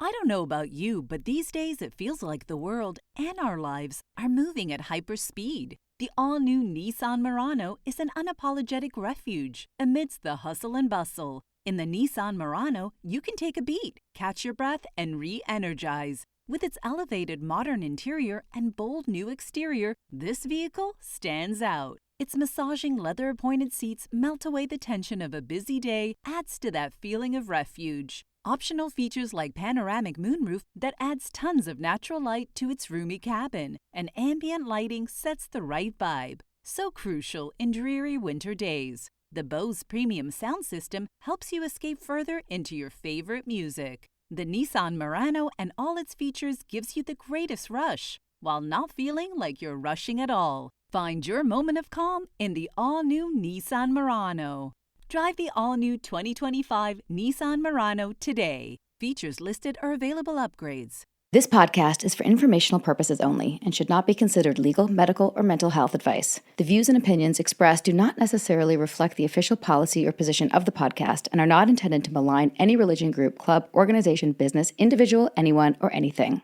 I don't know about you, but these days it feels like the world and our lives are moving at hyper speed. The all-new Nissan Murano is an unapologetic refuge amidst the hustle and bustle. In the Nissan Murano, you can take a beat, catch your breath, and re-energize. With its elevated modern interior and bold new exterior, this vehicle stands out. Its massaging leather-appointed seats melt away the tension of a busy day, adds to that feeling of refuge. Optional features like panoramic moonroof that adds tons of natural light to its roomy cabin, and ambient lighting sets the right vibe. So crucial in dreary winter days. The Bose premium sound system helps you escape further into your favorite music. The Nissan Murano and all its features gives you the greatest rush, while not feeling like you're rushing at all. Find your moment of calm in the all-new Nissan Murano. Drive the all-new 2025 Nissan Murano today. Features listed or available upgrades. This podcast is for informational purposes only and should not be considered legal, medical, or mental health advice. The views and opinions expressed do not necessarily reflect the official policy or position of the podcast and are not intended to malign any religion, group, club, organization, business, individual, anyone, or anything.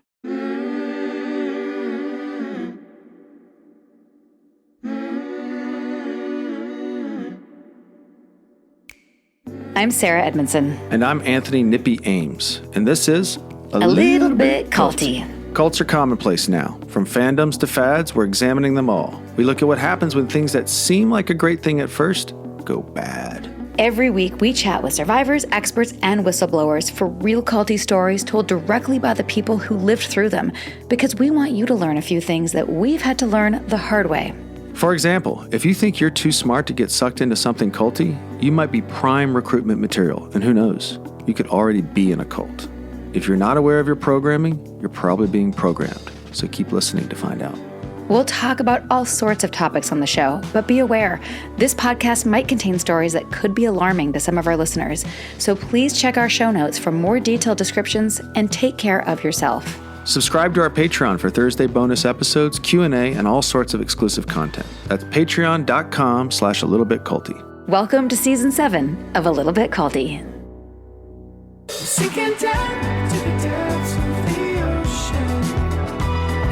I'm Sarah Edmondson. And I'm Anthony Nippy Ames. And this is A Little Bit Culty. Cults are commonplace now. From fandoms to fads, we're examining them all. We look at what happens when things that seem like a great thing at first go bad. Every week, we chat with survivors, experts, and whistleblowers for real culty stories told directly by the people who lived through them, because we want you to learn a few things that we've had to learn the hard way. For example, if you think you're too smart to get sucked into something culty, you might be prime recruitment material, and who knows, you could already be in a cult. If you're not aware of your programming, you're probably being programmed, so keep listening to find out. We'll talk about all sorts of topics on the show, but be aware, this podcast might contain stories that could be alarming to some of our listeners, so please check our show notes for more detailed descriptions and take care of yourself. Subscribe to our Patreon for Thursday bonus episodes, Q&A, and all sorts of exclusive content. That's patreon.com/alittlebitculty. Welcome to Season 7 of A Little Bit Culty. Sinking down to the depths of the ocean,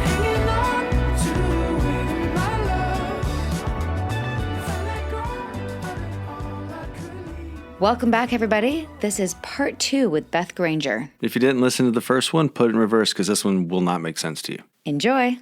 hanging on to my love. Felt like all I could need. Welcome back, everybody. This is part 2 with Beth Granger. If you didn't listen to the first one, put it in reverse because this one will not make sense to you. Enjoy.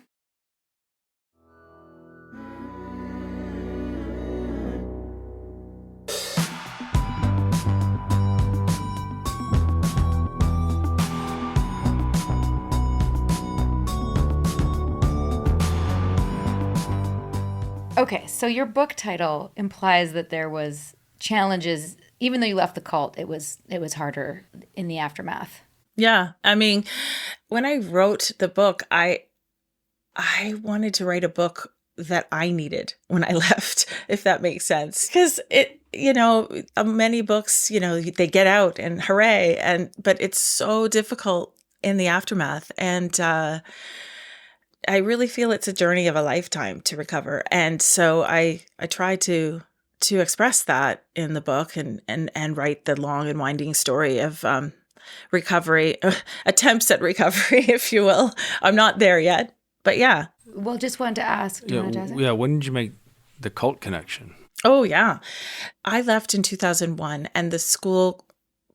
Okay, so your book title implies that there was challenges. Even though you left the cult, it was harder in the aftermath. Yeah. I mean, when I wrote the book, I wanted to write a book that I needed when I left, if that makes sense. Because many books, they get out and hooray. But it's so difficult in the aftermath. And I really feel it's a journey of a lifetime to recover. And so I try to express that in the book and write the long and winding story of recovery, attempts at recovery, if you will. I'm not there yet, but yeah. Well, just wanted to ask. Yeah, when did you make the cult connection? Oh, yeah. I left in 2001 and the school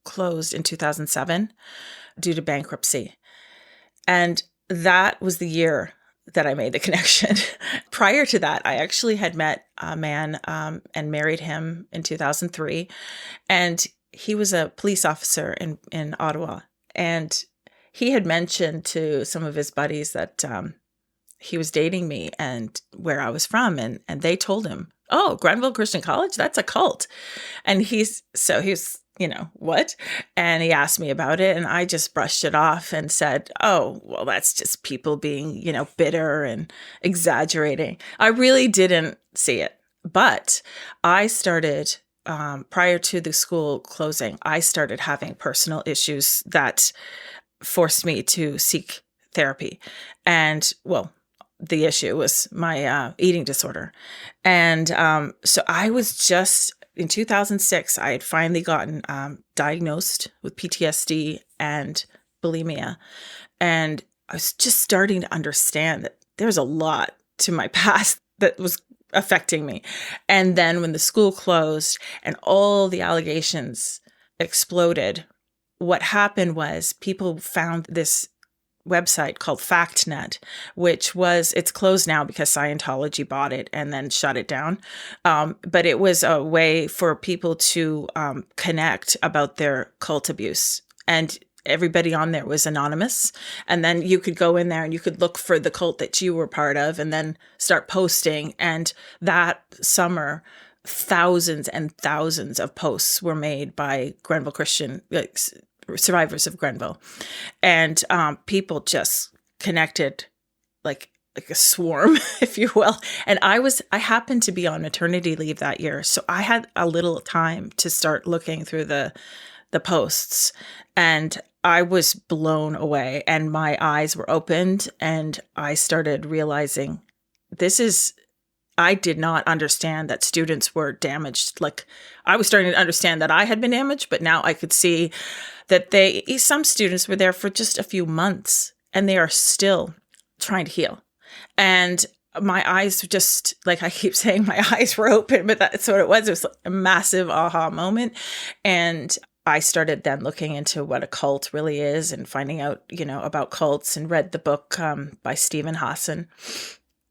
closed in 2007 due to bankruptcy. And that was the year that I made the connection. Prior to that, I actually had met a man and married him in 2003. And he was a police officer in Ottawa. And he had mentioned to some of his buddies that he was dating me and where I was from. And they told him, oh, Grenville Christian College, that's a cult. And he's what? And he asked me about it and I just brushed it off and said, oh, well, that's just people being, bitter and exaggerating. I really didn't see it. But I started, prior to the school closing, I started having personal issues that forced me to seek therapy. And, well, the issue was my eating disorder. And so I was just... In 2006, I had finally gotten diagnosed with PTSD and bulimia. And I was just starting to understand that there's a lot to my past that was affecting me. And then when the school closed and all the allegations exploded, what happened was people found this website called FactNet, which was, it's closed now because Scientology bought it and then shut it down. But it was a way for people to connect about their cult abuse. And everybody on there was anonymous. And then you could go in there and you could look for the cult that you were part of and then start posting. And that summer, thousands and thousands of posts were made by Grenville Christian, survivors of Grenville. And people just connected like a swarm, if you will. And I happened to be on maternity leave that year. So I had a little time to start looking through the posts, and I was blown away and my eyes were opened and I started realizing I did not understand that students were damaged. Like, I was starting to understand that I had been damaged, but now I could see that some students were there for just a few months and they are still trying to heal. And my eyes just, like I keep saying, my eyes were open, but that's what it was. It was like a massive aha moment. And I started then looking into what a cult really is and finding out, about cults, and read the book by Stephen Hassan,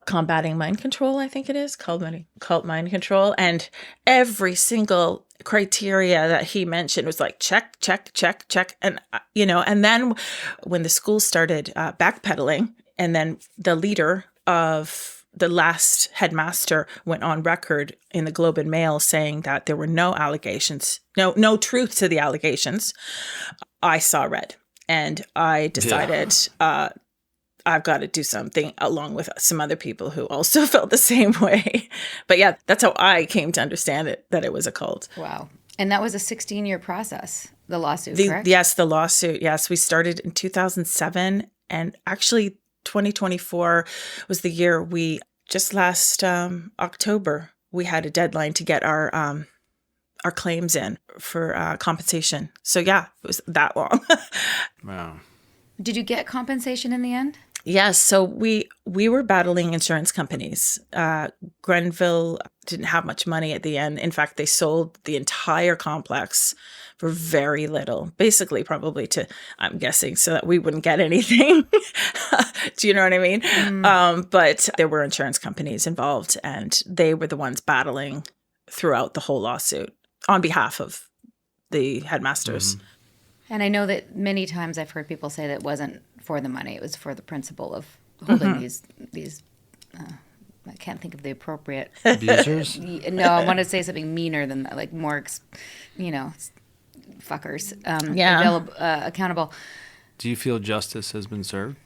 Combating Mind Control, I think it is, Cult Mind Control. And every single criteria that he mentioned was like, check, check, check, check. And, and then when the school started backpedaling, and then the leader of the last headmaster went on record in the Globe and Mail saying that there were no allegations, no truth to the allegations, I saw red. And I decided I've got to do something, along with some other people who also felt the same way. But yeah, that's how I came to understand it, that it was a cult. Wow. And that was a 16-year process, the lawsuit, correct? Yes, the lawsuit. Yes, we started in 2007. And actually, 2024 was the year just last October, we had a deadline to get our claims in for compensation. So yeah, it was that long. Wow. Did you get compensation in the end? Yes. So we were battling insurance companies. Grenville didn't have much money at the end. In fact, they sold the entire complex for very little, basically probably I'm guessing, so that we wouldn't get anything. Do you know what I mean? But there were insurance companies involved, and they were the ones battling throughout the whole lawsuit on behalf of the headmasters. Mm-hmm. And I know that many times I've heard people say that it wasn't for the money. It was for the principle of holding these I can't think of the appropriate abusers. No, I want to say something meaner than that, like more, fuckers. Accountable. Do you feel justice has been served?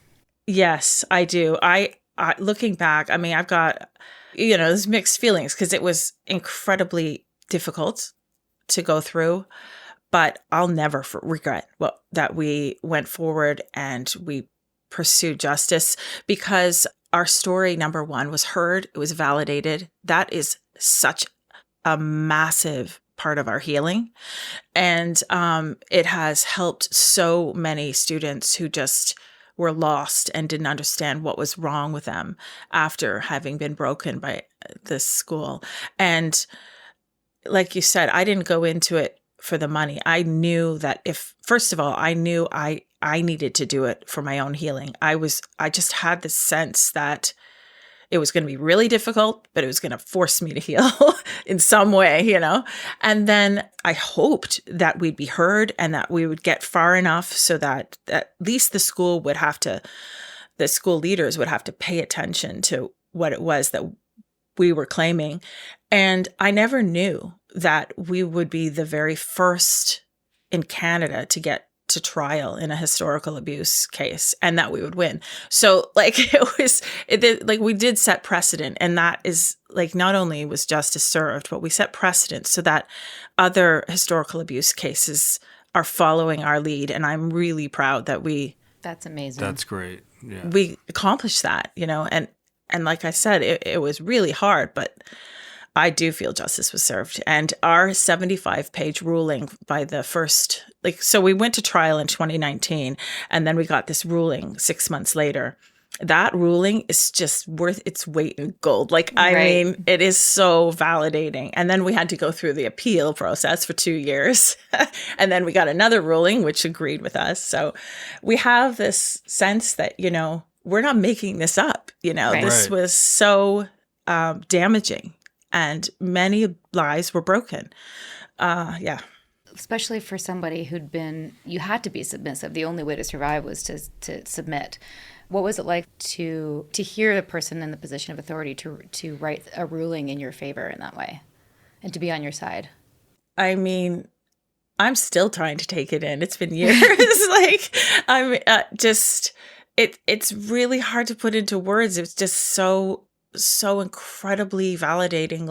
Yes, I do. I looking back, I mean, I've got, there's mixed feelings because it was incredibly difficult to go through, but I'll never regret that we went forward and we pursued justice, because our story, number one, was heard. It was validated. That is such a massive part of our healing. And it has helped so many students who just were lost and didn't understand what was wrong with them after having been broken by this school. And like you said, I didn't go into it for the money. I knew that first of all, I knew I needed to do it for my own healing. I just had this sense that it was going to be really difficult, but it was going to force me to heal in some way, And then I hoped that we'd be heard and that we would get far enough so that at least the school leaders would have to pay attention to what it was that we were claiming. And I never knew that we would be the very first in Canada to get to trial in a historical abuse case, and that we would win. So we did set precedent, and that is not only was justice served, but we set precedent so that other historical abuse cases are following our lead. And I'm really proud that that's amazing. That's great. Yeah. We accomplished that, and like I said, it was really hard, but I do feel justice was served. And our 75-page ruling by the first, so we went to trial in 2019, and then we got this ruling 6 months later. That ruling is just worth its weight in gold. I mean, it is so validating. And then we had to go through the appeal process for 2 years. And then we got another ruling, which agreed with us. So we have this sense that, we're not making this up. This was so damaging, and many lives were broken. Yeah. Especially for somebody you had to be submissive. The only way to survive was to submit. What was it like to hear a person in the position of authority to write a ruling in your favor in that way and to be on your side? I mean, I'm still trying to take it in. It's been years. I'm it's really hard to put into words. It's just so incredibly validating.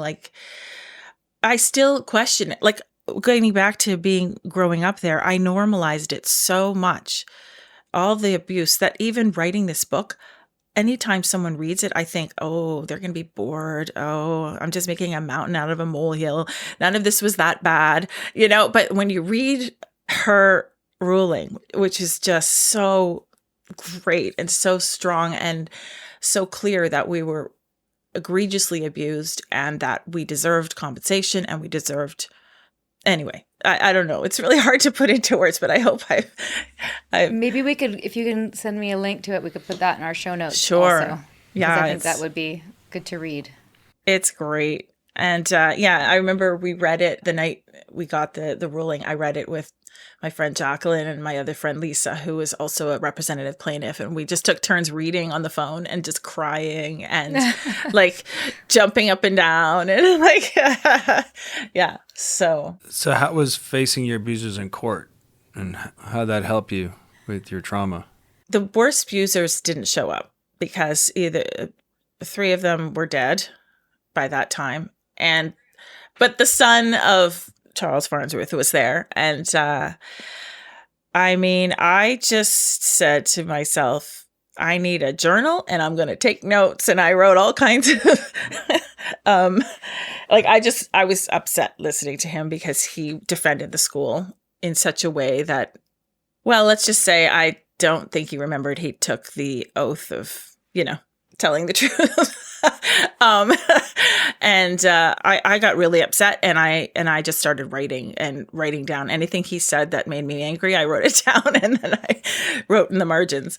I still question it. Going back to growing up there, I normalized it so much. All the abuse that even writing this book, anytime someone reads it, I think, oh, they're going to be bored. Oh, I'm just making a mountain out of a molehill. None of this was that bad, but when you read her ruling, which is just so great and so strong and so clear that we were egregiously abused and that we deserved compensation and we deserved, anyway. I don't know. It's really hard to put into words, but I hope I maybe we could, if you can send me a link to it, we could put that in our show notes. Sure. Also, yeah. I think that would be good to read. It's great. And I remember we read it the night we got the ruling. I read it with my friend Jacqueline and my other friend Lisa, who is also a representative plaintiff. And we just took turns reading on the phone and just crying and jumping up and down and yeah. So how was facing your abusers in court, and how'd that help you with your trauma? The worst abusers didn't show up because either 3 of them were dead by that time. But the son of Charles Farnsworth was there. And I just said to myself, I need a journal and I'm going to take notes. And I wrote all kinds of, I was upset listening to him because he defended the school in such a way that, well, let's just say I don't think he remembered he took the oath of, telling the truth. I got really upset and I just started writing down anything he said that made me angry. I wrote it down and then I wrote in the margins.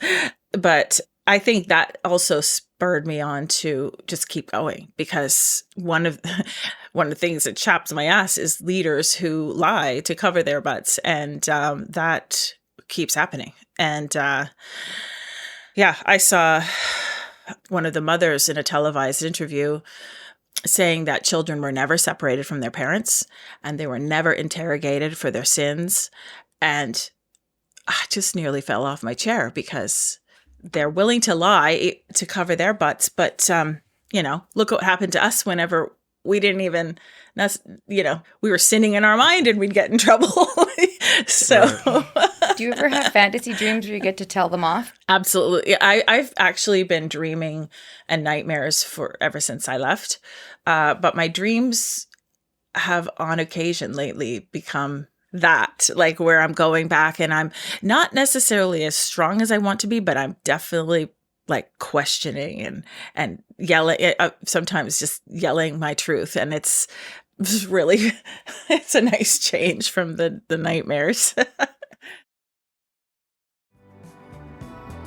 But I think that also spurred me on to just keep going, because one of the things that chaps my ass is leaders who lie to cover their butts, and that keeps happening. And I saw one of the mothers in a televised interview saying that children were never separated from their parents and they were never interrogated for their sins. And I just nearly fell off my chair, because they're willing to lie to cover their butts. But, look what happened to us whenever we didn't even, we were sinning in our mind and we'd get in trouble. So do you ever have fantasy dreams where you get to tell them off? Absolutely. I've actually been dreaming and nightmares ever since I left. But my dreams have on occasion lately become that, where I'm going back and I'm not necessarily as strong as I want to be, but I'm definitely questioning and yelling, sometimes just yelling my truth. And it's really, it's a nice change from the nightmares.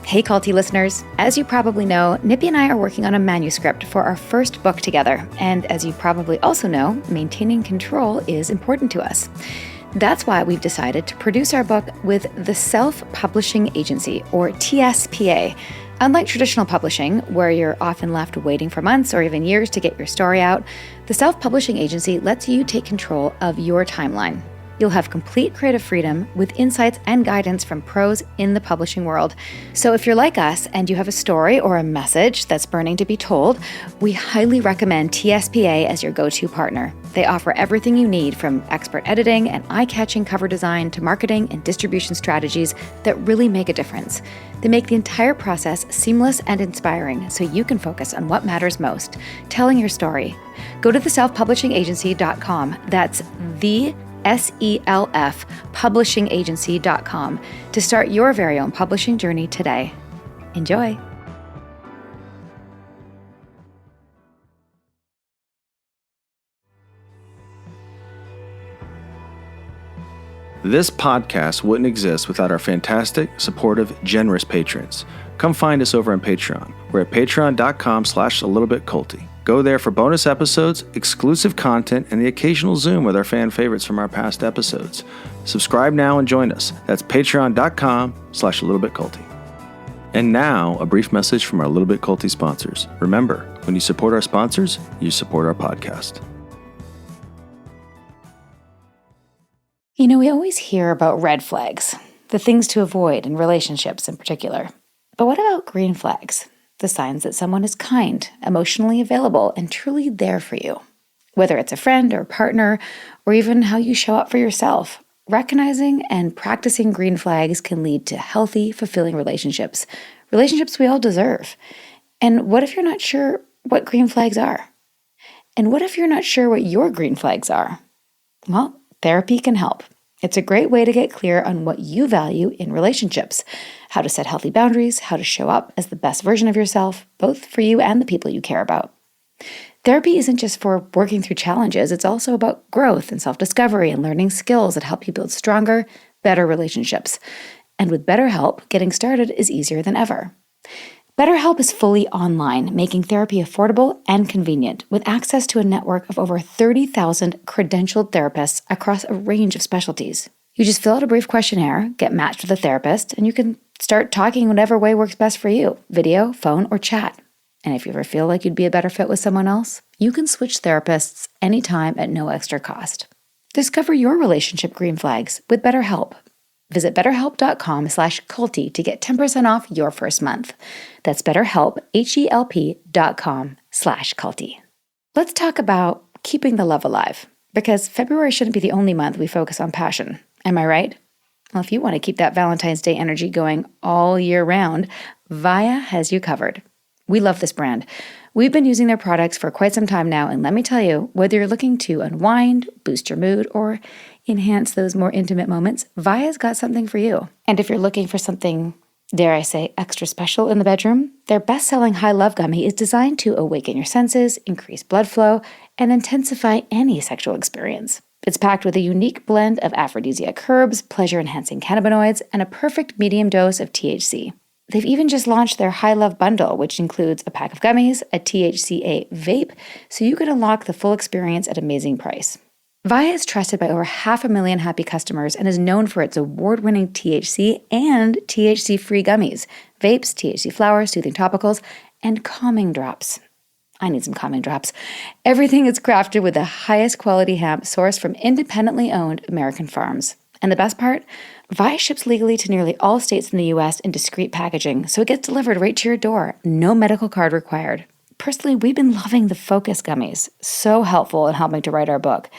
Hey, Culty listeners. As you probably know, Nippy and I are working on a manuscript for our first book together. And as you probably also know, maintaining control is important to us. That's why we've decided to produce our book with the Self-Publishing Agency, or TSPA. Unlike traditional publishing, where you're often left waiting for months or even years to get your story out, the Self-Publishing Agency lets you take control of your timeline. You'll have complete creative freedom with insights and guidance from pros in the publishing world. So if you're like us and you have a story or a message that's burning to be told, we highly recommend TSPA as your go-to partner. They offer everything you need, from expert editing and eye-catching cover design to marketing and distribution strategies that really make a difference. They make the entire process seamless and inspiring so you can focus on what matters most, telling your story. Go to theselfpublishingagency.com. That's the SELF publishingagency.com to start your very own publishing journey today. Enjoy. This podcast wouldn't exist without our fantastic, supportive, generous patrons. Come find us over on Patreon. We're at patreon.com/a-little-bit-culty. Go there for bonus episodes, exclusive content, and the occasional Zoom with our fan favorites from our past episodes. Subscribe now and join us. That's patreon.com/a-little-bit-culty. And now, a brief message from our Little Bit Culty sponsors. Remember, when you support our sponsors, you support our podcast. You know, we always hear about red flags, the things to avoid in relationships in particular. But what about green flags? The signs that someone is kind, emotionally available, and truly there for you. Whether it's a friend or partner, or even how you show up for yourself, recognizing and practicing green flags can lead to healthy, fulfilling relationships we all deserve. And what if you're not sure what green flags are? And what if you're not sure what your green flags are? Well, therapy can help. It's a great way to get clear on what you value in relationships, how to set healthy boundaries, how to show up as the best version of yourself, both for you and the people you care about. Therapy isn't just for working through challenges, it's also about growth and self-discovery and learning skills that help you build stronger, better relationships. And with BetterHelp, getting started is easier than ever. BetterHelp is fully online, making therapy affordable and convenient, with access to a network of over 30,000 credentialed therapists across a range of specialties. You just fill out a brief questionnaire, get matched with a therapist, and you can start talking whatever way works best for you, video, phone, or chat. And if you ever feel like you'd be a better fit with someone else, you can switch therapists anytime at no extra cost. Discover your relationship green flags with BetterHelp. Visit betterhelp.com/culty to get 10% off your first month. That's BetterHelp, HELP.com/culty. Let's talk about keeping the love alive, because February shouldn't be the only month we focus on passion. Am I right? Well, if you want to keep that Valentine's Day energy going all year round, Via has you covered. We love this brand. We've been using their products for quite some time now, and let me tell you, whether you're looking to unwind, boost your mood, or enhance those more intimate moments, Via's got something for you. And if you're looking for something, dare I say, extra special in the bedroom, their best-selling High Love Gummy is designed to awaken your senses, increase blood flow, and intensify any sexual experience. It's packed with a unique blend of aphrodisiac herbs, pleasure-enhancing cannabinoids, and a perfect medium dose of THC. They've even just launched their High Love Bundle, which includes a pack of gummies, a THCA vape, so you can unlock the full experience at an amazing price. Via is trusted by over 500,000 happy customers and is known for its award-winning THC and THC-free gummies, vapes, THC flowers, soothing topicals, and calming drops. I need some calming drops. Everything is crafted with the highest quality hemp sourced from independently owned American farms. And the best part? Via ships legally to nearly all states in the U.S. in discreet packaging, so it gets delivered right to your door. No medical card required. Personally, we've been loving the Focus gummies. So helpful in helping to write our book.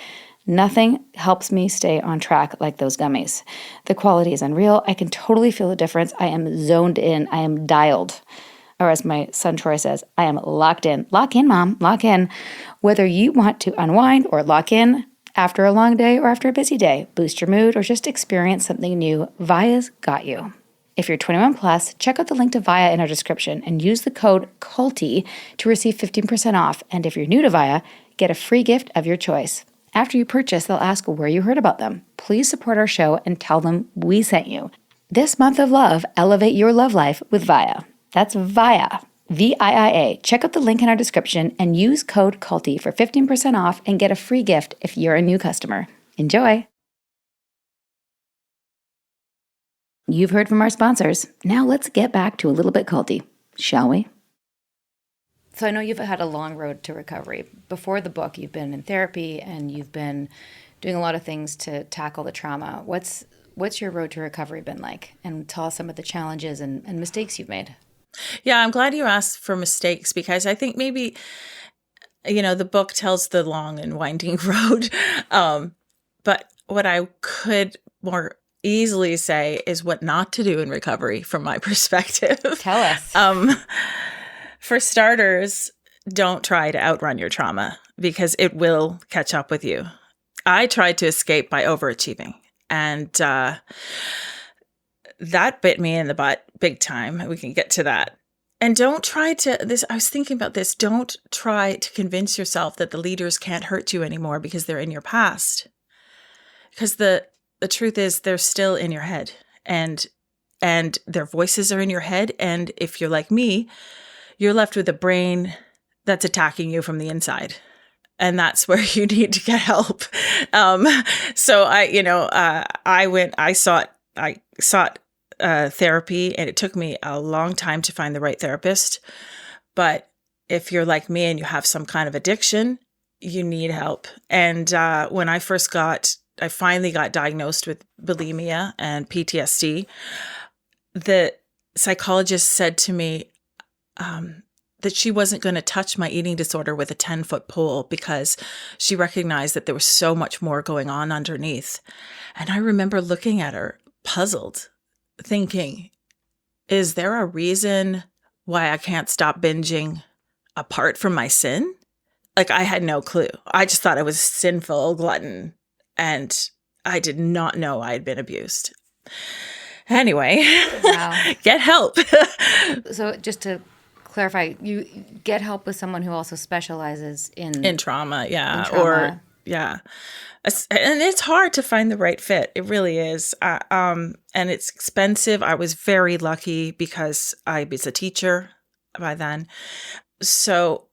Nothing helps me stay on track like those gummies. The quality is unreal. I can totally feel the difference. I am zoned in. I am dialed. Or as my son Troy says, I am locked in. Lock in, Mom. Lock in. Whether you want to unwind or lock in, after a long day or after a busy day, boost your mood, or just experience something new, Via's got you. If you're 21 plus, check out the link to Via in our description and use the code CULTY to receive 15% off. And if you're new to Via, get a free gift of your choice. After you purchase, they'll ask where you heard about them. Please support our show and tell them we sent you. This month of love, elevate your love life with Via. That's Via. VIIA. Check out the link in our description and use code CULTY for 15% off and get a free gift if you're a new customer. Enjoy! You've heard from our sponsors. Now let's get back to a little bit culty, shall we? So I know you've had a long road to recovery. Before the book, you've been in therapy and you've been doing a lot of things to tackle the trauma. What's your road to recovery been like? And tell us some of the challenges and mistakes you've made. Yeah, I'm glad you asked for mistakes, because I think maybe the book tells the long and winding road. But what I could more easily say is what not to do in recovery from my perspective. Tell us. For starters, don't try to outrun your trauma because it will catch up with you. I tried to escape by overachieving, and that bit me in the butt big time. We can get to that. And don't try to, I was thinking about this, don't try to convince yourself that the leaders can't hurt you anymore because they're in your past. Because the truth is they're still in your head, and their voices are in your head. And if you're like me, you're left with a brain that's attacking you from the inside. And that's where you need to get help. So I sought therapy, and it took me a long time to find the right therapist. But if you're like me and you have some kind of addiction, you need help. And when I finally got diagnosed with bulimia and PTSD, the psychologist said to me that she wasn't going to touch my eating disorder with a 10-foot pole because she recognized that there was so much more going on underneath. And I remember looking at her puzzled, thinking, is there a reason why I can't stop binging apart from my sin? Like, I had no clue. I just thought I was a sinful glutton, and I did not know I had been abused. Anyway, Wow. Get help. So just to clarify, you get help with someone who also specializes in trauma, yeah. In trauma. And it's hard to find the right fit. It really is. And it's expensive. I was very lucky because I was a teacher by then. So,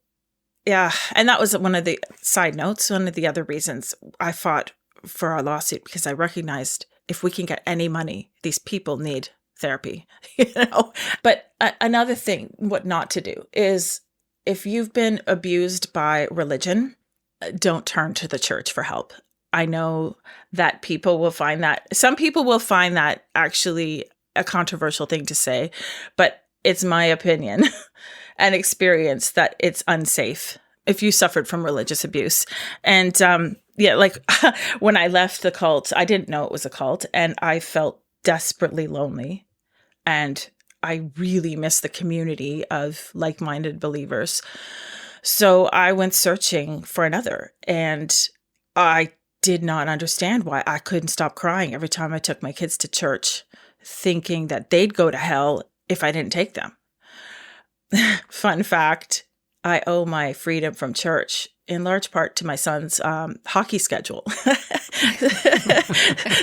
yeah. And that was one of the side notes. One of the other reasons I fought for our lawsuit, because I recognized if we can get any money, these people need therapy, But another thing, what not to do is if you've been abused by religion, don't turn to the church for help. I know that some people will find that actually a controversial thing to say, but it's my opinion and experience that it's unsafe if you suffered from religious abuse. And when I left the cult, I didn't know it was a cult, and I felt desperately lonely. And I really missed the community of like-minded believers. So I went searching for another, and I did not understand why I couldn't stop crying every time I took my kids to church, thinking that they'd go to hell if I didn't take them. Fun fact, I owe my freedom from church in large part to my son's hockey schedule.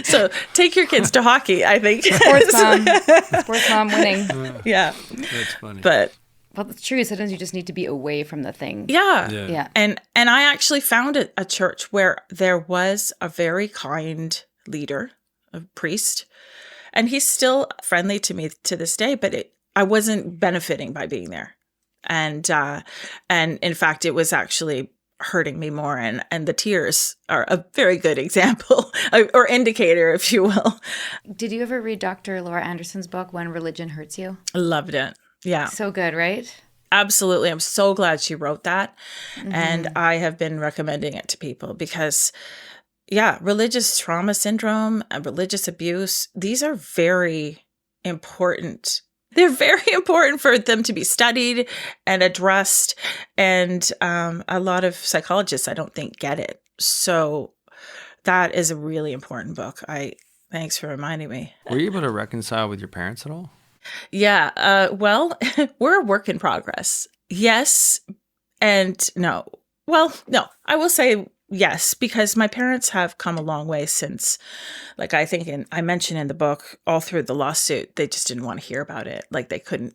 So take your kids to hockey, I think. Sports mom winning. Yeah. That's funny. But Well, it's true. Sometimes you just need to be away from the thing. yeah. And I actually found a church where there was a very kind leader, a priest, and he's still friendly to me to this day, but I wasn't benefiting by being there. And in fact, it was actually hurting me more. And the tears are a very good example or indicator, if you will. Did you ever read Dr. Laura Anderson's book, When Religion Hurts You? I loved it. Yeah, So good, right? absolutely. I'm so glad she wrote that. And I have been recommending it to people because, yeah, religious trauma syndrome and religious abuse, these are very important. They're very important for them to be studied and addressed. And a lot of psychologists, I don't think, get it. So that is a really important book. Thanks for reminding me. Were you able to reconcile with your parents at all? Yeah. Well, we're a work in progress. Yes and no. Well, no, I will say yes, because my parents have come a long way since, like I think I mentioned in the book, all through the lawsuit, they just didn't want to hear about it. Like they couldn't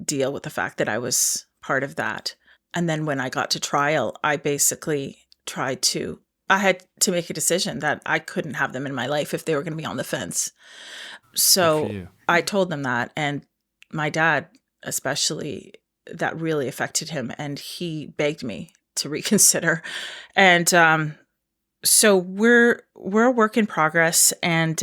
deal with the fact that I was part of that. And then when I got to trial, I basically I had to make a decision that I couldn't have them in my life if they were going to be on the fence. So I told them that, and my dad, especially, that really affected him, and he begged me to reconsider. And so we're a work in progress, and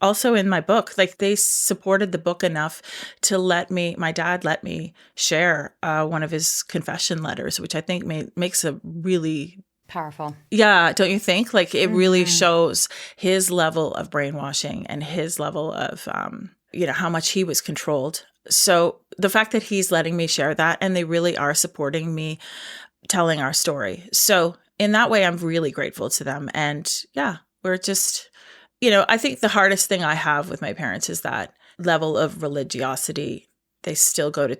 also in my book. Like, they supported the book enough to my dad let me share one of his confession letters, which I think makes a really Powerful. Yeah, don't you think? Like, it really shows his level of brainwashing and his level of, how much he was controlled. So the fact that he's letting me share that, and they really are supporting me telling our story. So in that way, I'm really grateful to them. And yeah, we're just, I think the hardest thing I have with my parents is that level of religiosity. They still go to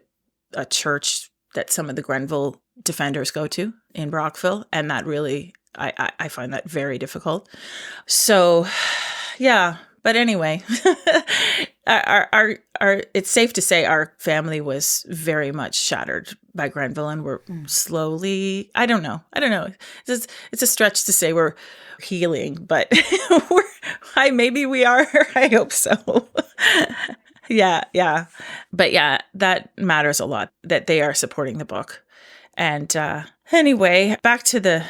a church that some of the Grenville defenders go to in Brockville. And that really, I find that very difficult. So, yeah. But anyway, it's safe to say our family was very much shattered by Grenville, and we're slowly, I don't know. It's a stretch to say we're healing, but maybe we are. I hope so. Yeah. But yeah, that matters a lot that they are supporting the book. And anyway, back to the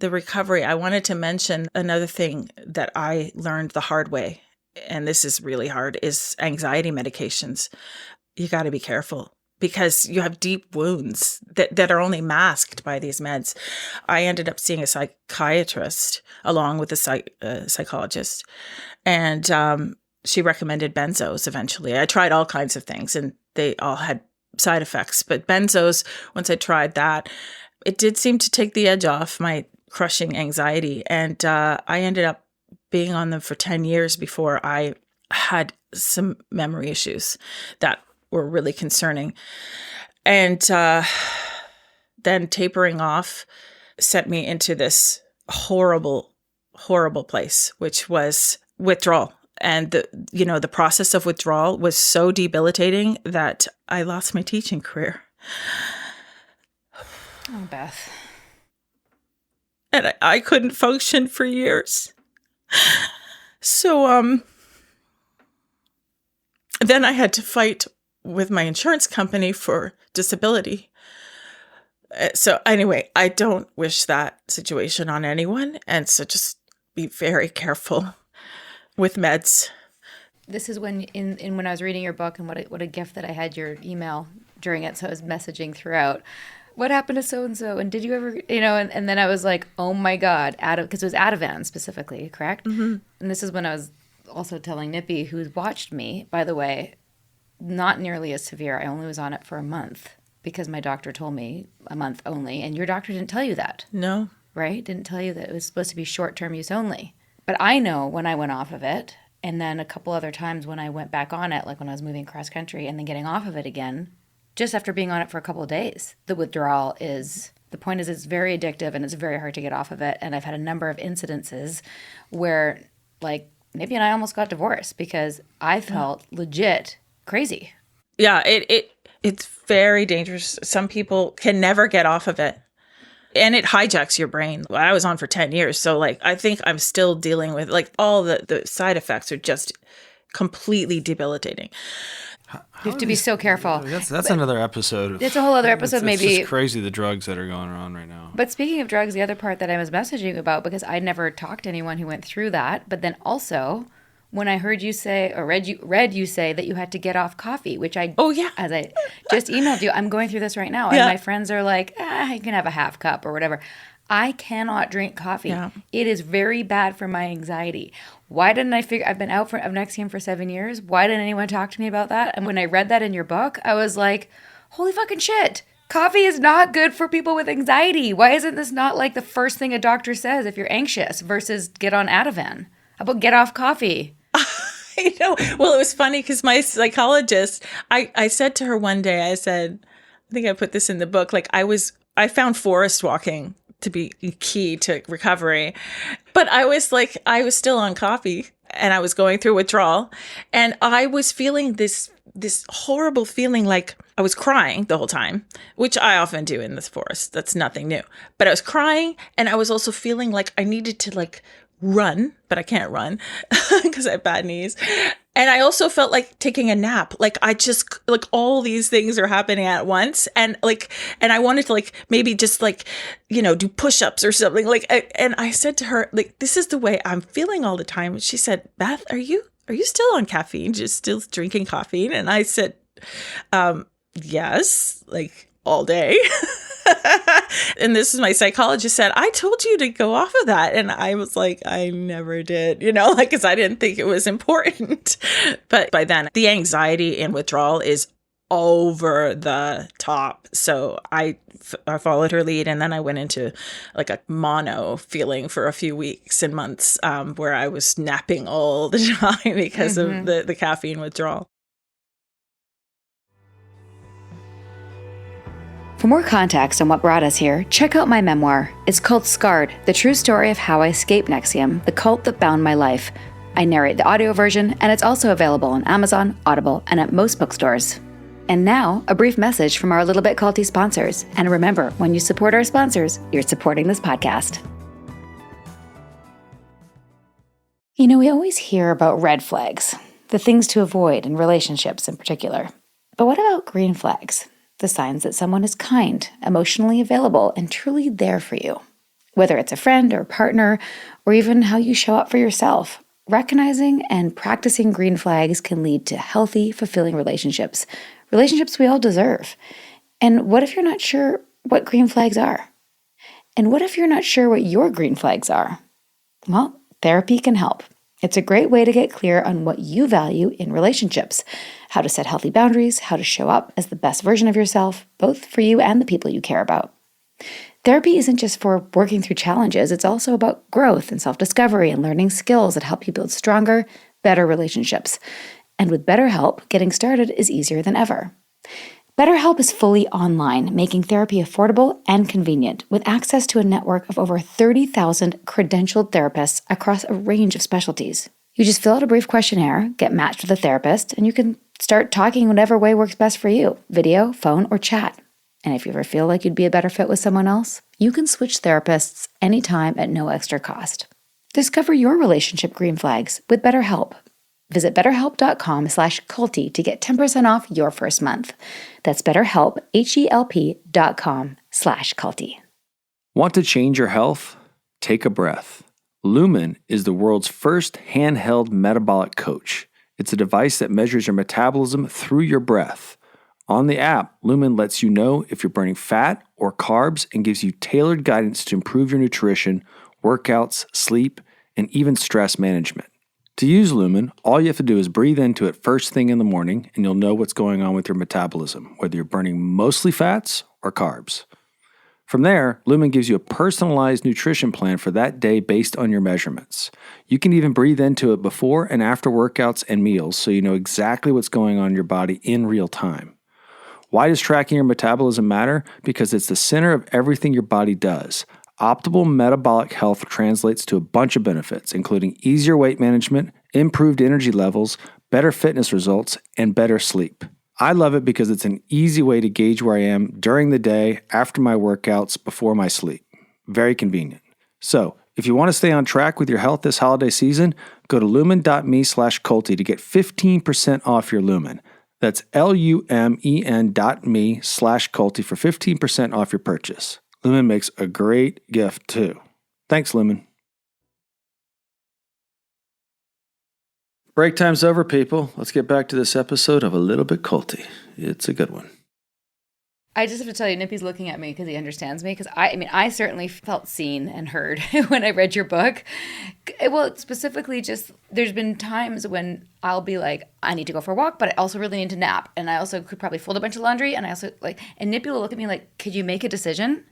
recovery. I wanted to mention another thing that I learned the hard way, and this is really hard, is anxiety medications. You got to be careful because you have deep wounds that are only masked by these meds. I ended up seeing a psychiatrist along with a psychologist, and she recommended benzos eventually. I tried all kinds of things, and they all had side effects. But benzos, once I tried that, it did seem to take the edge off my crushing anxiety. And I ended up being on them for 10 years before I had some memory issues that were really concerning. And then tapering off sent me into this horrible, horrible place, which was withdrawal. And the process of withdrawal was so debilitating that I lost my teaching career. Oh, Beth. And I couldn't function for years. So then I had to fight with my insurance company for disability. So anyway, I don't wish that situation on anyone. And so just be very careful with meds. This is when when I was reading your book, and what a gift that I had your email during it. So I was messaging throughout. What happened to so-and-so? And did you ever, and then I was like, oh my God, because it was Ativan specifically, correct? Mm-hmm. And this is when I was also telling Nippy, who's watched me, by the way, not nearly as severe. I only was on it for a month because my doctor told me a month only. And your doctor didn't tell you that. No. Right? Didn't tell you that it was supposed to be short-term use only. But I know when I went off of it, and then a couple other times when I went back on it, like when I was moving cross country and then getting off of it again, just after being on it for a couple of days, the withdrawal the point is it's very addictive and it's very hard to get off of it. And I've had a number of incidences where, like, Nippy and I almost got divorced because I felt legit crazy. Yeah, it's very dangerous. Some people can never get off of it. And it hijacks your brain. I was on for 10 years. So, like, I think I'm still dealing with, like, all the side effects are just completely debilitating. You have to be so careful. That's another episode. It's a whole other episode, maybe. It's just crazy, the drugs that are going on right now. But speaking of drugs, the other part that I was messaging about, because I never talked to anyone who went through that, but then also when I heard you say, or read you say that you had to get off coffee, which as I just emailed you, I'm going through this right now. And my friends are like, you can have a half cup or whatever. I cannot drink coffee. Yeah. It is very bad for my anxiety. Why didn't I figure? I've been out of Nexium for 7 years. Why didn't anyone talk to me about that? And when I read that in your book, I was like, holy fucking shit. Coffee is not good for people with anxiety. Why isn't this not like the first thing a doctor says if you're anxious versus get on Ativan? How about get off coffee? I know. Well, it was funny because my psychologist, I said to her one day, I said, I think I put this in the book, like I found forest walking to be key to recovery. But I was still on coffee and I was going through withdrawal, and I was feeling this horrible feeling like I was crying the whole time, which I often do in this forest. That's nothing new. But I was crying, and I was also feeling like I needed to like run, but I can't run because I have bad knees. And I also felt like taking a nap. Like I just, like all these things are happening at once. And I wanted to like, maybe just like, do push-ups or something. Like, and I said to her, like, this is the way I'm feeling all the time. She said, Beth, are you are you still on caffeine? Just still drinking caffeine? And I said, yes, like all day. And this is my psychologist said, I told you to go off of that. And I was like, I never did, like, because I didn't think it was important. But by then, the anxiety and withdrawal is over the top. So I followed her lead, and then I went into like a mono feeling for a few weeks and months where I was napping all the time because of the caffeine withdrawal. For more context on what brought us here, check out my memoir. It's called Scarred, the true story of how I escaped Nexium, the cult that bound my life. I narrate the audio version, and it's also available on Amazon, Audible, and at most bookstores. And now, a brief message from our Little Bit Culty sponsors. And remember, when you support our sponsors, you're supporting this podcast. We always hear about red flags, the things to avoid in relationships in particular. But what about green flags? The signs that someone is kind, emotionally available, and truly there for you. Whether it's a friend or partner, or even how you show up for yourself, recognizing and practicing green flags can lead to healthy, fulfilling relationships we all deserve. And what if you're not sure what green flags are? And what if you're not sure what your green flags are? Well, therapy can help. It's a great way to get clear on what you value in relationships, how to set healthy boundaries, how to show up as the best version of yourself, both for you and the people you care about. Therapy isn't just for working through challenges, it's also about growth and self-discovery and learning skills that help you build stronger, better relationships. And with BetterHelp, getting started is easier than ever. BetterHelp is fully online, making therapy affordable and convenient, with access to a network of over 30,000 credentialed therapists across a range of specialties. You just fill out a brief questionnaire, get matched with a therapist, and you can start talking whatever way works best for you, video, phone, or chat. And if you ever feel like you'd be a better fit with someone else, you can switch therapists anytime at no extra cost. Discover your relationship green flags with BetterHelp. Visit betterhelp.com/culty to get 10% off your first month. That's BetterHelp, HELP.com/culty. Want to change your health? Take a breath. Lumen is the world's first handheld metabolic coach. It's a device that measures your metabolism through your breath. On the app, Lumen lets you know if you're burning fat or carbs and gives you tailored guidance to improve your nutrition, workouts, sleep, and even stress management. To use Lumen, all you have to do is breathe into it first thing in the morning, and you'll know what's going on with your metabolism, whether you're burning mostly fats or carbs. From there, Lumen gives you a personalized nutrition plan for that day based on your measurements. You can even breathe into it before and after workouts and meals so you know exactly what's going on in your body in real time. Why does tracking your metabolism matter? Because it's the center of everything your body does. Optimal metabolic health translates to a bunch of benefits, including easier weight management, improved energy levels, better fitness results, and better sleep. I love it because it's an easy way to gauge where I am during the day, after my workouts, before my sleep. Very convenient. So, if you want to stay on track with your health this holiday season, go to lumen.me/culty to get 15% off your Lumen. That's lumen.me/culty for 15% off your purchase. Lumen makes a great gift, too. Thanks, Lumen. Break time's over, people. Let's get back to this episode of A Little Bit Culty. It's a good one. I just have to tell you, Nippy's looking at me because he understands me. Because I certainly felt seen and heard when I read your book. Well, specifically, just there's been times when I'll be like, I need to go for a walk, but I also really need to nap, and I also could probably fold a bunch of laundry, and I also and Nippy will look at me like, could you make a decision?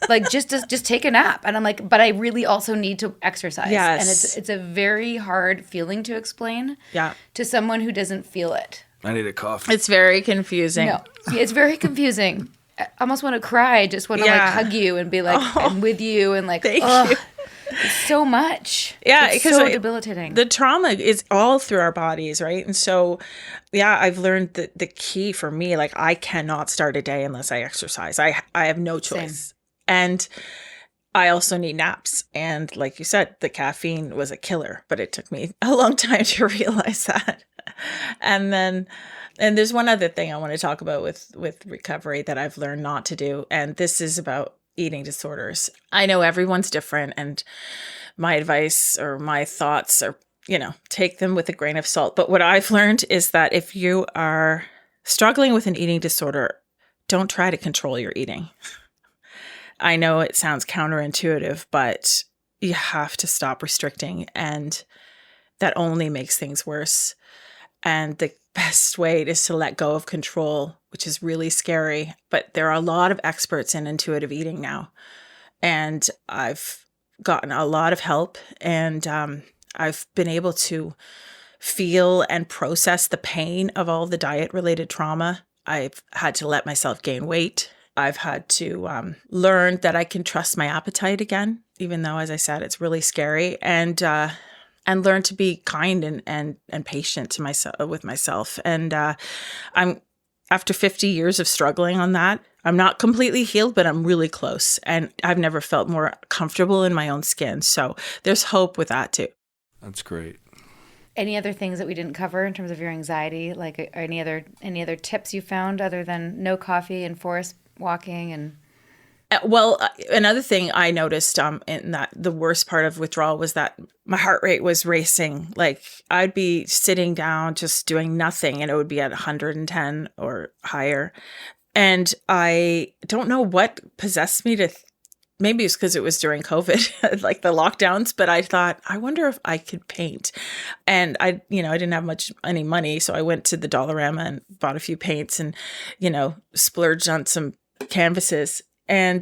Like just take a nap, and I'm like, but I really also need to exercise. Yes, and it's a very hard feeling to explain. Yeah, to someone who doesn't feel it. I need a coffee. It's very confusing. No, it's very confusing. I almost want to cry. I just want to hug you and be like, I'm with you, and like, thank you. It's so much. Yeah, it's so debilitating. The trauma is all through our bodies, right? And so, I've learned that the key for me, like, I cannot start a day unless I exercise. I have no choice. Same. And I also need naps. And like you said, the caffeine was a killer, but it took me a long time to realize that. And there's one other thing I want to talk about with recovery that I've learned not to do. And this is about eating disorders. I know everyone's different, and my advice or my thoughts are take them with a grain of salt. But what I've learned is that if you are struggling with an eating disorder, don't try to control your eating. I know it sounds counterintuitive, but you have to stop restricting, and that only makes things worse. And the best way is to let go of control, which is really scary. But there are a lot of experts in intuitive eating now. And I've gotten a lot of help, and I've been able to feel and process the pain of all the diet-related trauma. I've had to let myself gain weight. I've had to learn that I can trust my appetite again, even though, as I said, it's really scary, and learn to be kind and patient to myself with myself. And I'm after 50 years of struggling on that. I'm not completely healed, but I'm really close, and I've never felt more comfortable in my own skin. So there's hope with that too. That's great. Any other things that we didn't cover in terms of your anxiety? Like any other tips you found other than no coffee and forest walking and? Well, another thing I noticed in that the worst part of withdrawal was that my heart rate was racing. Like I'd be sitting down just doing nothing and it would be at 110 or higher. And I don't know what possessed me to, maybe it's because it was during COVID, like the lockdowns, but I thought, I wonder if I could paint. And I didn't have any money. So I went to the Dollarama and bought a few paints and, splurged on some canvases. And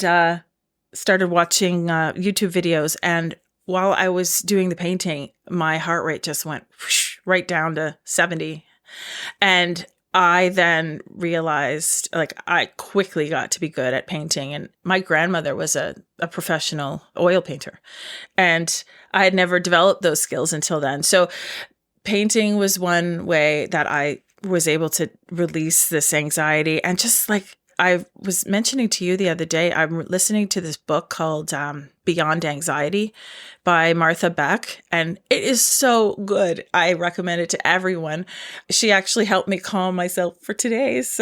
started watching YouTube videos. And while I was doing the painting, my heart rate just went whoosh, right down to 70. And I then realized, I quickly got to be good at painting. And my grandmother was a professional oil painter. And I had never developed those skills until then. So painting was one way that I was able to release this anxiety. And just like I was mentioning to you the other day, I'm listening to this book called Beyond Anxiety by Martha Beck, and it is so good. I recommend it to everyone. She actually helped me calm myself for today's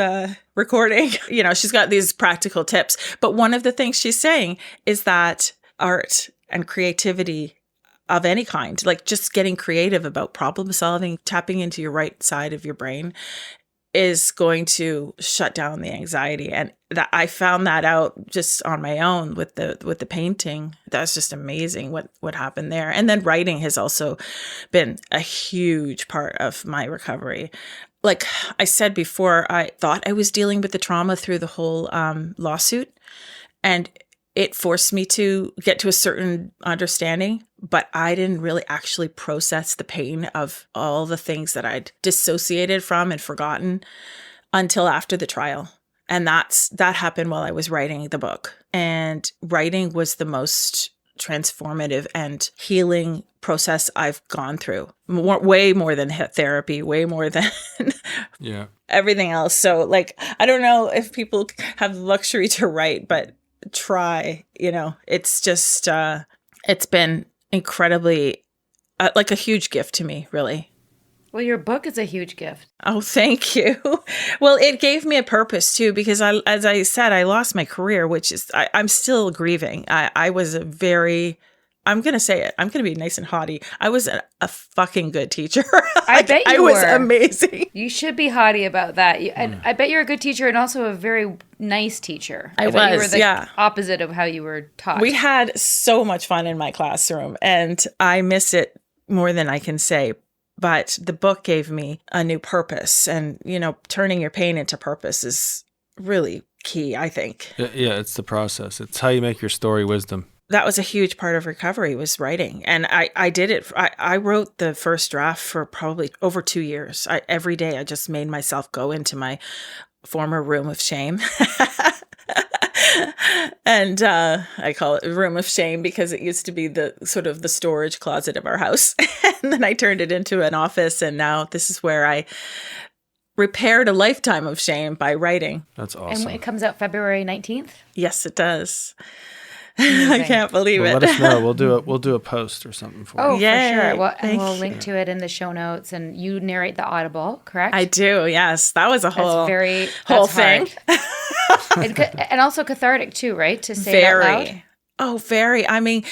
recording. She's got these practical tips, but one of the things she's saying is that art and creativity of any kind, like just getting creative about problem solving, tapping into your right side of your brain, is going to shut down the anxiety. And that I found that out just on my own with the painting. That's just amazing what happened there. And then writing has also been a huge part of my recovery. Like I said before, I thought I was dealing with the trauma through the whole lawsuit, and it forced me to get to a certain understanding, but I didn't really actually process the pain of all the things that I'd dissociated from and forgotten until after the trial. And that happened while I was writing the book. And writing was the most transformative and healing process I've gone through. Way more than therapy, way more than everything else. So I don't know if people have the luxury to write, but try, it's just, it's been incredibly, like a huge gift to me, really. Well, your book is a huge gift. Oh, thank you. Well, it gave me a purpose too, because as I said, I lost my career, which is, I'm still grieving. I was I'm going to say it. I'm going to be nice and haughty. I was a fucking good teacher. I bet you were. I was amazing. You should be haughty about that. And I bet you're a good teacher and also a very nice teacher. I bet you was, were the opposite of how you were taught. We had so much fun in my classroom, and I miss it more than I can say. But the book gave me a new purpose, and, turning your pain into purpose is really key, I think. Yeah, it's the process. It's how you make your story wisdom. That was a huge part of recovery, was writing. And I did it. I wrote the first draft for probably over 2 years. Every day I just made myself go into my former room of shame. And I call it a room of shame because it used to be the sort of the storage closet of our house. And then I turned it into an office. And now this is where I repaired a lifetime of shame by writing. That's awesome. And it comes out February 19th? Yes, it does. I can't believe it. Let us know. We'll do a post or something for you. Oh, Yay. for sure. Well, and we'll Thank link to it in the show notes. And you narrate the Audible, correct? I do. Yes, that was a whole thing. and also cathartic too, right? To say it out loud. Oh, very. I mean,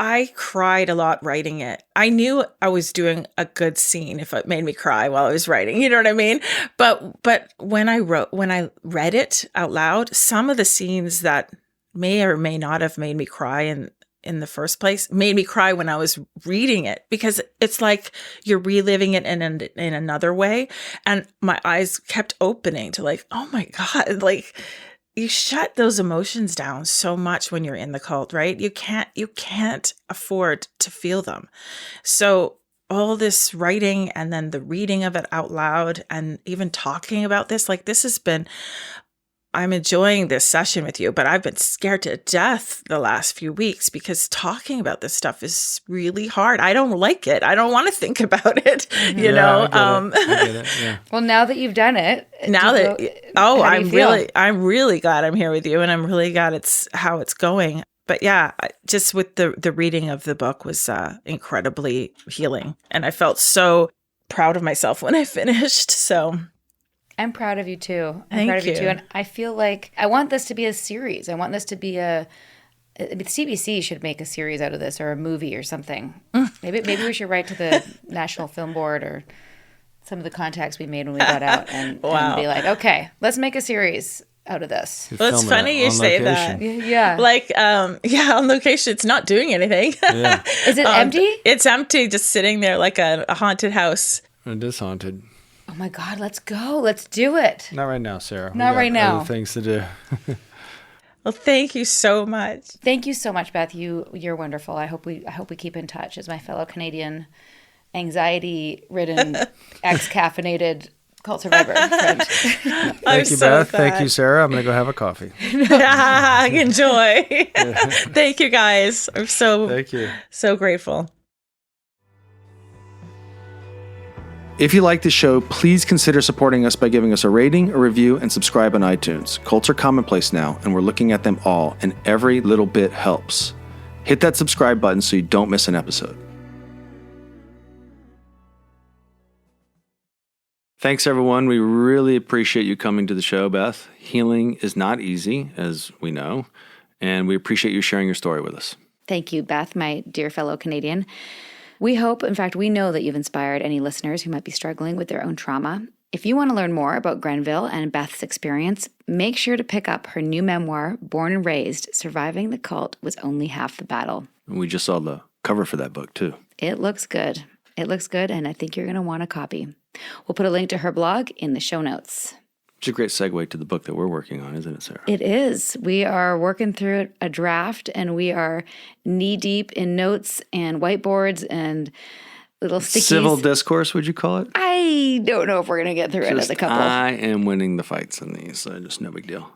I cried a lot writing it. I knew I was doing a good scene if it made me cry while I was writing. You know what I mean? But when I read it out loud, some of the scenes that may or may not have made me cry in the first place made me cry when I was reading it, because it's like you're reliving it in another way. And my eyes kept opening to like, oh my God, like, you shut those emotions down so much when you're in the cult, right? You can't afford to feel them. So all this writing and then the reading of it out loud and even talking about this, like this has been, I'm enjoying this session with you, but I've been scared to death the last few weeks because talking about this stuff is really hard. I don't like it. I don't want to think about it, you know? I get it. Yeah. Well, now that you've done it, I'm really glad I'm here with you, and I'm really glad it's how it's going. But yeah, just with the reading of the book was incredibly healing, and I felt so proud of myself when I finished. So I'm proud of you too. Thank you. And I feel like I want this to be a series. I want this to be CBC should make a series out of this, or a movie or something. Maybe we should write to the National Film Board or some of the contacts we made when we got out and be like, okay, let's make a series out of this. Well, it's funny you say that. Yeah. Like, on location, it's not doing anything. Yeah. Is it empty? It's empty, just sitting there like a haunted house. It is haunted. Oh my God, let's go. Let's do it. Not right now, Sarah. Not right now. Other things to do. Well, thank you so much. Thank you so much, Beth. You're wonderful. I hope we keep in touch as my fellow Canadian, anxiety-ridden, ex-caffeinated cult survivor friend. Thank you, Beth. Thank you, Sarah. I'm going to go have a coffee. Enjoy. Thank you, guys. I'm Thank you. so grateful. If you like the show, please consider supporting us by giving us a rating, a review, and subscribe on iTunes. Cults are commonplace now, and we're looking at them all, and every little bit helps. Hit that subscribe button so you don't miss an episode. Thanks, everyone. We really appreciate you coming to the show, Beth. Healing is not easy, as we know, and we appreciate you sharing your story with us. Thank you, Beth, my dear fellow Canadian. We hope, in fact, we know that you've inspired any listeners who might be struggling with their own trauma. If you want to learn more about Grenville and Beth's experience, make sure to pick up her new memoir, Born and Raised, Surviving the Cult Was Only Half the Battle. And we just saw the cover for that book, too. It looks good. And I think you're going to want a copy. We'll put a link to her blog in the show notes. It's a great segue to the book that we're working on, isn't it, Sarah? It is. We are working through a draft, and we are knee-deep in notes and whiteboards and little stickies. Civil discourse, would you call it? I don't know if we're going to get through it as a couple. I am winning the fights in these, so just no big deal.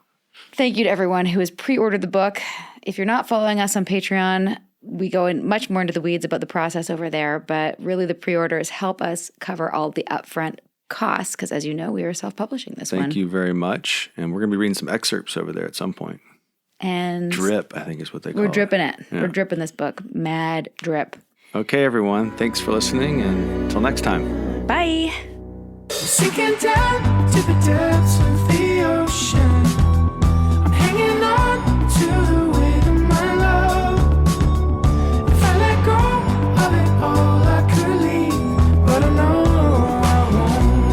Thank you to everyone who has pre-ordered the book. If you're not following us on Patreon, we go in much more into the weeds about the process over there, but really the pre-orders help us cover all the upfront costs, because as you know, we are self-publishing this one. Thank you very much. And we're going to be reading some excerpts over there at some point. And drip, I think is what they call it. We're dripping it. Yeah. We're dripping this book. Mad drip. Okay, everyone. Thanks for listening, and until next time. Bye. Sinking down to the depths of the ocean, I'm hanging on to the weight of my love. If I let go of it all, I could leave, but I know I won't.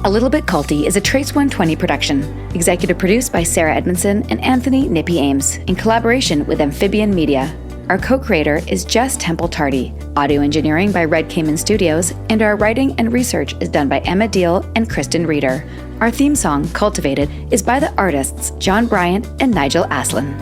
A Little Bit Culty is a Trace 120 production. Executive produced by Sarah Edmondson and Anthony Nippy Ames in collaboration with Amphibian Media. Our co-creator is Jess Tardy. Audio engineering by Red Cayman Studios, and our writing and research is done by Emma Deal and Kristen Reeder. Our theme song, Cultivated, is by the artists John Bryant and Nigel Aslan.